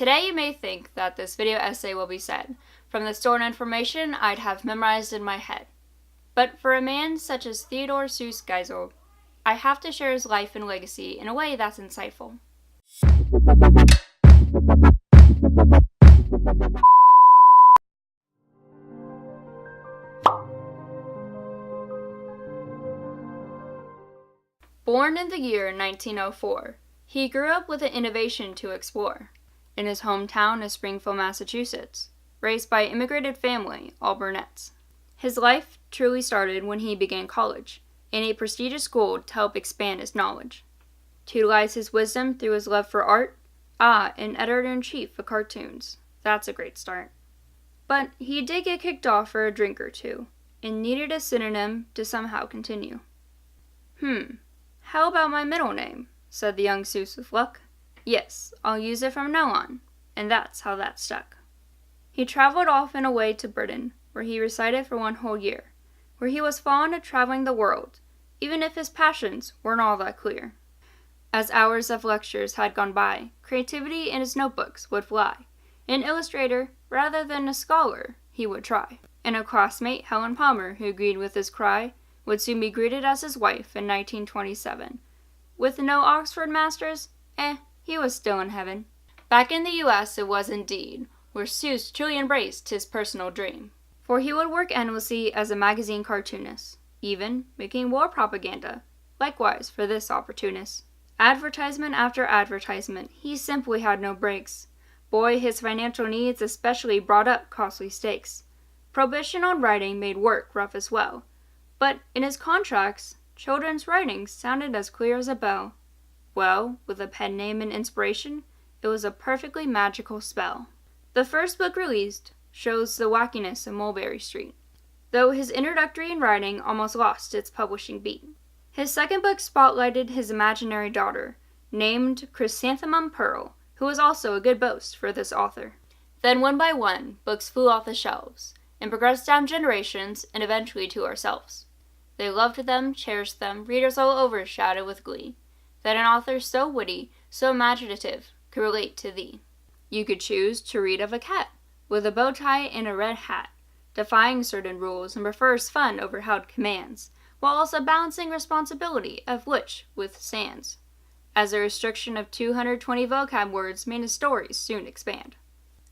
Today you may think that this video essay will be said from the stored information I'd have memorized in my head. But for a man such as Theodore Seuss Geisel, I have to share his life and legacy in a way that's insightful. Born in the year 1904, he grew up with an innovation to explore. In his hometown of Springfield, Massachusetts, raised by an immigrated family, all brunettes. His life truly started when he began college, in a prestigious school to help expand his knowledge. To utilize his wisdom through his love for art, an editor-in-chief of cartoons. That's a great start. But he did get kicked off for a drink or two, and needed a synonym to somehow continue. How about my middle name? Said the young Seuss with luck. Yes, I'll use it from now on, and that's how that stuck. He traveled off and away to Britain, where he resided for 1 whole year, where he was fond of traveling the world, even if his passions weren't all that clear. As hours of lectures had gone by, creativity in his notebooks would fly. An illustrator, rather than a scholar, he would try. And a classmate, Helen Palmer, who agreed with his cry, would soon be greeted as his wife in 1927. With no Oxford masters, he was still in heaven. Back in the U.S. it was indeed, where Seuss truly embraced his personal dream. For he would work endlessly as a magazine cartoonist, even making war propaganda, likewise for this opportunist. Advertisement after advertisement, he simply had no breaks. Boy, his financial needs especially brought up costly stakes. Prohibition on writing made work rough as well. But in his contracts, children's writing sounded as clear as a bell. Well, with a pen name and inspiration, it was a perfectly magical spell. The first book released shows the wackiness of Mulberry Street, though his introductory in writing almost lost its publishing beat. His second book spotlighted his imaginary daughter, named Chrysanthemum Pearl, who was also a good boast for this author. Then one by one, books flew off the shelves, and progressed down generations and eventually to ourselves. They loved them, cherished them, readers all over shouted with glee, that an author so witty, so imaginative, could relate to thee. You could choose to read of a cat, with a bow tie and a red hat, defying certain rules and prefers fun over held commands, while also balancing responsibility of which with sands, as a restriction of 220 vocab words made his stories soon expand.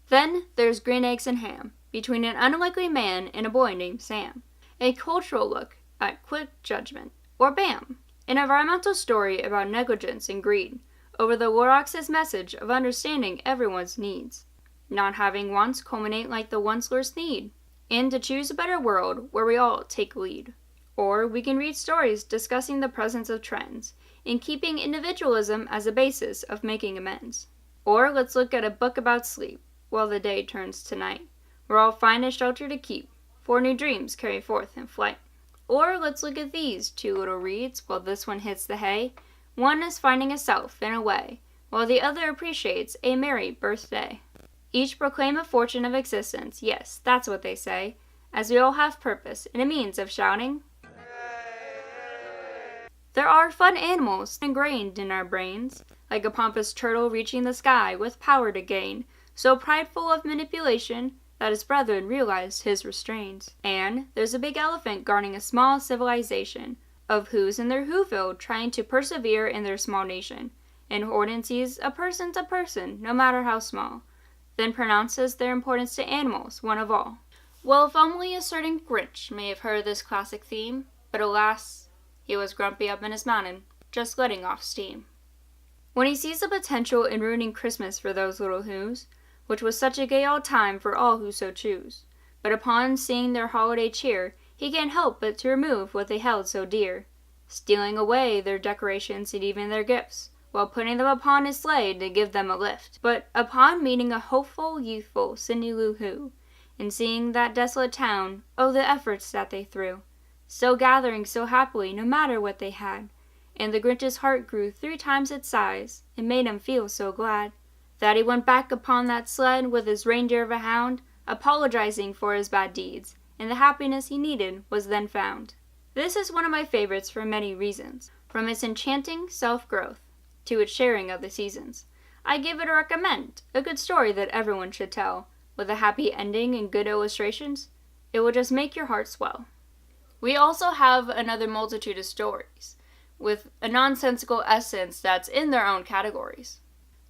Then there's Green Eggs and Ham, between an unlikely man and a boy named Sam, a cultural look at quick judgment, or BAM, an environmental story about negligence and greed, over the Lorax's message of understanding everyone's needs, not having wants culminate like the onceless need, and to choose a better world where we all take lead. Or we can read stories discussing the presence of trends, and keeping individualism as a basis of making amends. Or let's look at a book about sleep, while the day turns to night, where all find a shelter to keep, for new dreams carry forth in flight. Or let's look at these 2 little reeds while this one hits the hay. One is finding a self in a way, while the other appreciates a merry birthday. Each proclaim a fortune of existence, yes, that's what they say, as we all have purpose and a means of shouting. There are fun animals ingrained in our brains, like a pompous turtle reaching the sky with power to gain, so prideful of manipulation that his brethren realized his restraints. And there's a big elephant guarding a small civilization, of who's in their Whoville trying to persevere in their small nation, and Horton sees a person's a person, no matter how small, then pronounces their importance to animals one of all. Well, if only a certain Grinch may have heard this classic theme, but alas, he was grumpy up in his mountain, just letting off steam. When he sees the potential in ruining Christmas for those little who's, which was such a gay old time for all who so choose, but upon seeing their holiday cheer, he can't help but to remove what they held so dear, stealing away their decorations and even their gifts, while putting them upon his sleigh to give them a lift. But upon meeting a hopeful, youthful Cindy Lou Who, and seeing that desolate town, oh, the efforts that they threw, still gathering so happily no matter what they had, and the Grinch's heart grew 3 times its size, and made him feel so glad, that he went back upon that sled with his reindeer of a hound, apologizing for his bad deeds, and the happiness he needed was then found. This is one of my favorites for many reasons, from its enchanting self-growth to its sharing of the seasons. I give it a recommend, a good story that everyone should tell, with a happy ending and good illustrations. It will just make your heart swell. We also have another multitude of stories, with a nonsensical essence that's in their own categories.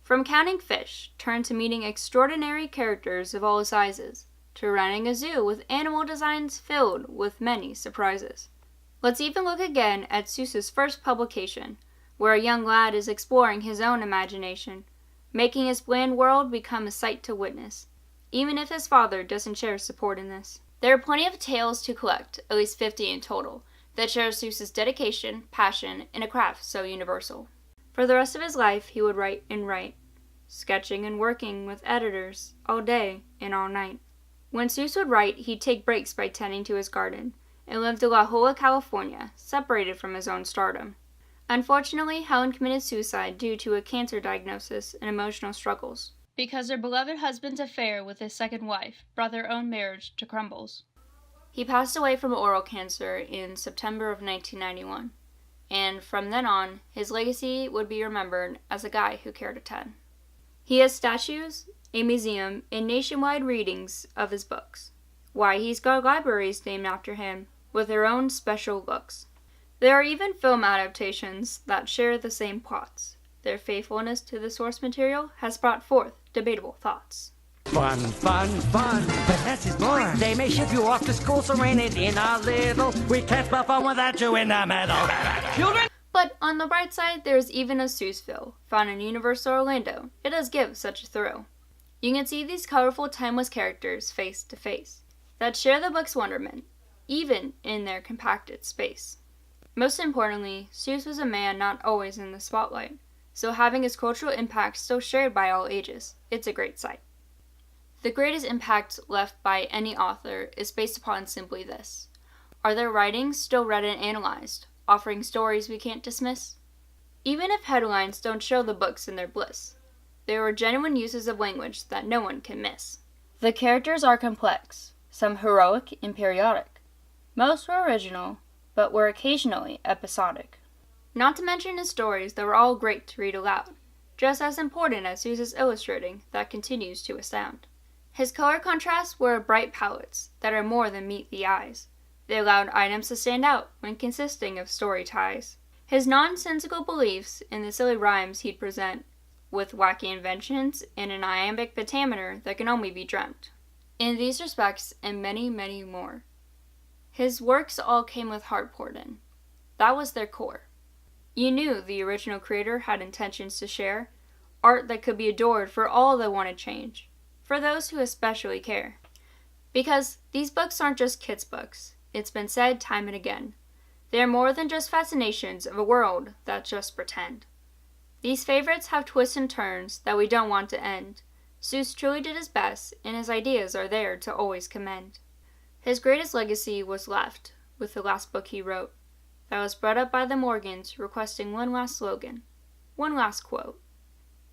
From counting fish, turn to meeting extraordinary characters of all sizes, to running a zoo with animal designs filled with many surprises. Let's even look again at Seuss's first publication, where a young lad is exploring his own imagination, making his bland world become a sight to witness, even if his father doesn't share support in this. There are plenty of tales to collect, at least 50 in total, that share Seuss's dedication, passion, in a craft so universal. For the rest of his life, he would write and write, sketching and working with editors all day and all night. When Seuss would write, he'd take breaks by tending to his garden, and lived in La Jolla, California, separated from his own stardom. Unfortunately, Helen committed suicide due to a cancer diagnosis and emotional struggles, because her beloved husband's affair with his second wife brought their own marriage to crumbles. He passed away from oral cancer in September of 1991, and from then on, his legacy would be remembered as a guy who cared a ton. He has statues, a museum, and nationwide readings of his books. Why, he's got libraries named after him, with their own special looks. There are even film adaptations that share the same plots. Their faithfulness to the source material has brought forth debatable thoughts. Fun, fun, fun, but less is more. They may ship you off to school, so rein it in a little. We can't spell fun without you in the middle. Children! But on the bright side, there is even a Seussville, found in Universal Orlando. It does give such a thrill. You can see these colorful, timeless characters face to face, that share the book's wonderment, even in their compacted space. Most importantly, Seuss was a man not always in the spotlight, so having his cultural impact still shared by all ages, it's a great sight. The greatest impact left by any author is based upon simply this: are their writings still read and analyzed, offering stories we can't dismiss? Even if headlines don't show the books in their bliss, there were genuine uses of language that no one can miss. The characters are complex, some heroic and periodic. Most were original, but were occasionally episodic. Not to mention his stories that were all great to read aloud, just as important as Seuss's illustrating that continues to astound. His color contrasts were bright palettes that are more than meet the eyes. They allowed items to stand out when consisting of story ties. His nonsensical beliefs and the silly rhymes he'd present, with wacky inventions and an iambic pentameter that can only be dreamt. In these respects, and many, many more, his works all came with heart poured in. That was their core. You knew the original creator had intentions to share, art that could be adored for all that want to change, for those who especially care. Because these books aren't just kids' books. It's been said time and again. They are more than just fascinations of a world that just pretend. These favorites have twists and turns that we don't want to end. Seuss truly did his best, and his ideas are there to always commend. His greatest legacy was left with the last book he wrote, that was brought up by the Morgans requesting one last slogan, one last quote,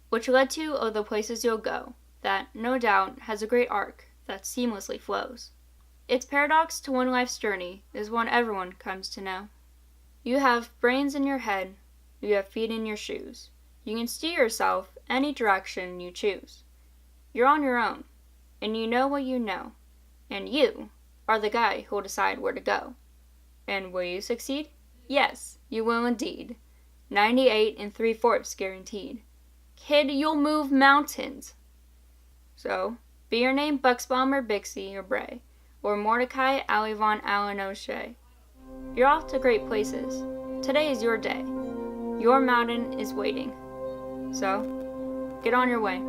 which led to "Oh, the Places You'll Go," that, no doubt, has a great arc that seamlessly flows. Its paradox to one life's journey is one everyone comes to know. You have brains in your head, you have feet in your shoes. You can steer yourself any direction you choose. You're on your own, and you know what you know, and you are the guy who'll decide where to go. And will you succeed? Yes, you will indeed. 98 3/4 guaranteed. Kid, you'll move mountains. So, be your name Buxbaum or Bixie or Bray, or Mordecai Alivon Allen O'Shea. You're off to great places. Today is your day. Your mountain is waiting. So, get on your way.